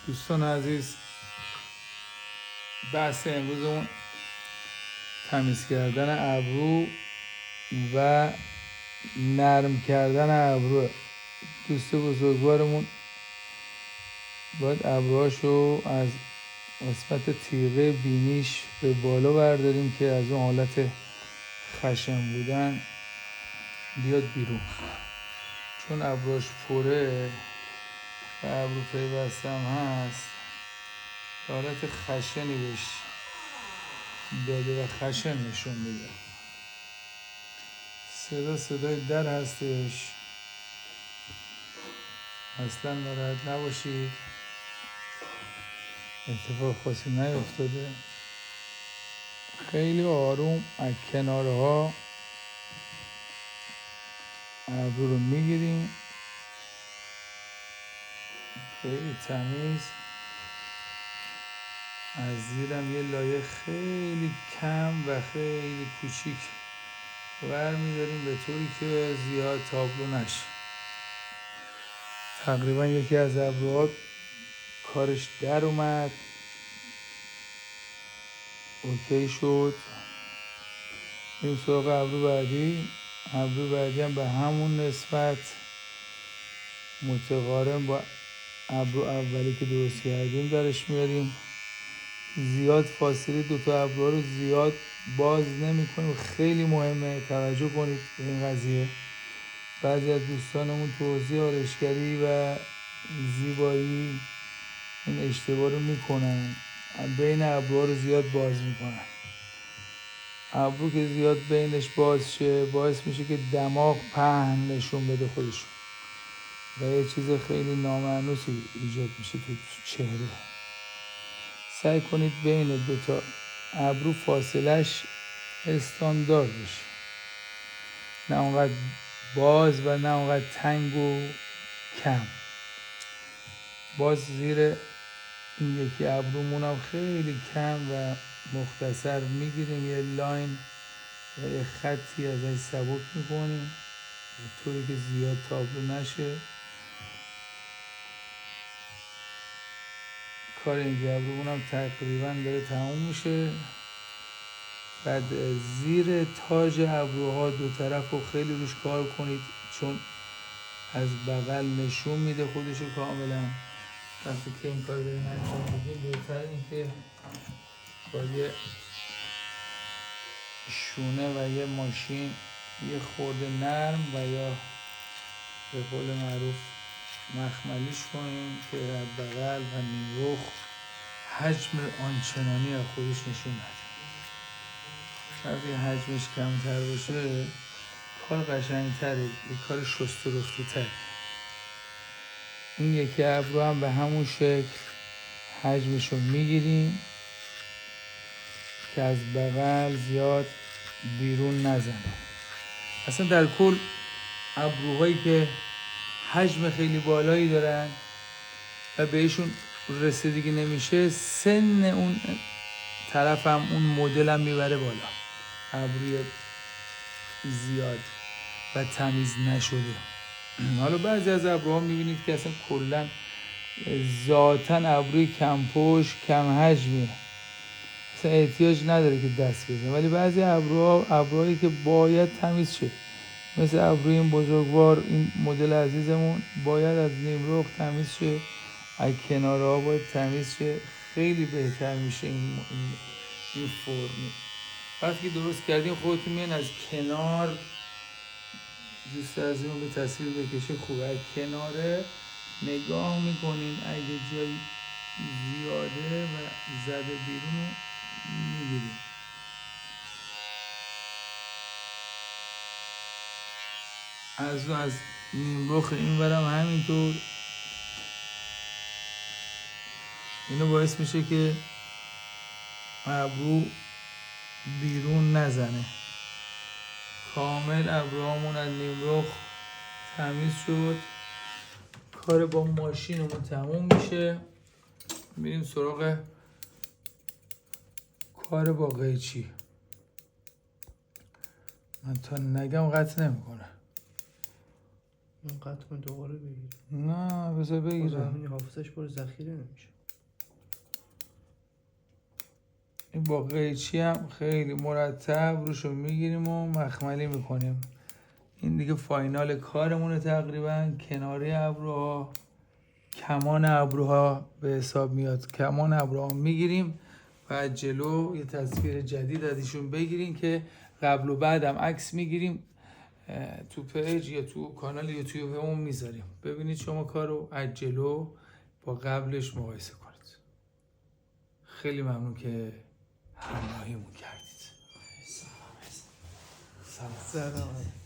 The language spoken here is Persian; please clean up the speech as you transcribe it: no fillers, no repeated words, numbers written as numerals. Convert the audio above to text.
دوستان عزیز، بحث امروزمون تمیز کردن ابرو و نرم کردن ابرو. دوست بزرگوارمون باید ابروهاشو از قسمت تیغه بینیش به بالا برداریم که از اون حالت خشن بودن بیاد بیرون، چون ابروش پره و ابرو پیوسته هم هست، حالت خشنی بهش داده و خشن نشون میده. صدای در هستش، اصلا ناراحت نباشید، اتفاق خاصی نیفتاده. خیلی آروم از کنارها ابرو رو میگیریم، خیلی تمیز. از زیرم یه لایه خیلی کم و خیلی کوچیک ور میداریم به طوری که زیاد تابلو نشه. تقریبا یکی از ابروها کارش در اومد، اوکی شد. بریم سراغ ابرو بعدی. ابرو بعدی هم به همون نسبت متقارن با ابرو اولی که درست کردیم درش میاریم. زیاد فاصله دوتا ابروها رو زیاد باز نمی کنیم. خیلی مهمه توجه کنید به این قضیه. بعضی از دوستانمون توزیع آرایشگری و زیبایی این اشتباه رو میکنن، بین ابروها رو زیاد باز میکنن. ابرو که زیاد بینش باز شه باعث میشه که دماغ پهن نشون بده خودشون و یه چیز خیلی نامعنوسی ایجاد میشه تو چهره. سعی کنید بین دوتا ابرو فاصلش استاندارد بشه، نه اونقدر باز و نه اونقدر تنگ و کم. باز زیر این یکی ابرومون هم خیلی کم و مختصر میگیریم، یه لاین و یه خطی ازش سبک میکنیم به طوری که زیاد تابلو نشه. کار این ابرومون هم تقریبا داره تموم میشه. بعد زیر تاج ابروها دو طرف رو خیلی روش کار کنید، چون از بغل نشون میده خودشو کاملا. وقتی که این کار داریم انجام میدیم بهتر این که با یه شونه و یه ماشین یه خورده نرم و یا به قول معروف مخملیش کنیم که از بغل و نیمرخ حجم آنچنانی از خودش نشون نده. وقتی حجمش کمتر باشه کار قشنگتره، یه کار شسته رفته تر. این یکی ابرو هم به همون شکل حجمش رو میگیریم که از بغل زیاد بیرون نزنه. اصلا در کل ابروهایی که حجم خیلی بالایی دارن و بهشون رسیدگی نمیشه، سن اون طرف هم اون مدل هم میبره بالا. ابروی زیاد و تمیز نشده. حالا بعضی از ابروها میبینید که اصلا کلا ذاتاً ابروی کم پشت کم حجمیه، اصلا احتیاج نداره که دست بزنه. ولی بعضی ابروهایی که باید تمیز شه، مثل ابروی این بزرگوار، این مدل عزیزمون باید از نیمرخ تمیز شه، از کنارها باید تمیز شه. خیلی بهتر میشه این فرم. وقتی که درست کردیم خودتون میان از کنار، دوست عزیزمون به تصویر بکشه خوبه، از کناره نگاه میکنین اگه جایی زیاده و زده بیرون رو میگیریم. از نیمرخ این برم همینطور. اینو باعث میشه که ابرو بیرون نزنه. کامل ابروهامون از نیمرخ تمیز شد. کار با ماشینمون تموم میشه. میریم سراغ کار با قیچی. من تا نگم قطع نمیکنه. این قطع کن دوباره بگیر. نه بذار بگیره. همین حافظش برو ذخیره نمیشه. این با قیچی هم خیلی مرتب روشو میگیریم و مخملی میکنیم. این دیگه فاینال کارمونه تقریبا. کناره ابروها، کمان ابروها به حساب میاد. کمان ابروها میگیریم و جلو یه تصویر جدید ازشون بگیریم که قبل و بعدم عکس میگیریم تو پیج یا تو کانال یوتیوبمون میذاریم. ببینید شما کارو از جلو با قبلش مقایسه کنید. خیلی ممنون که همراهیمون کردید. سلام.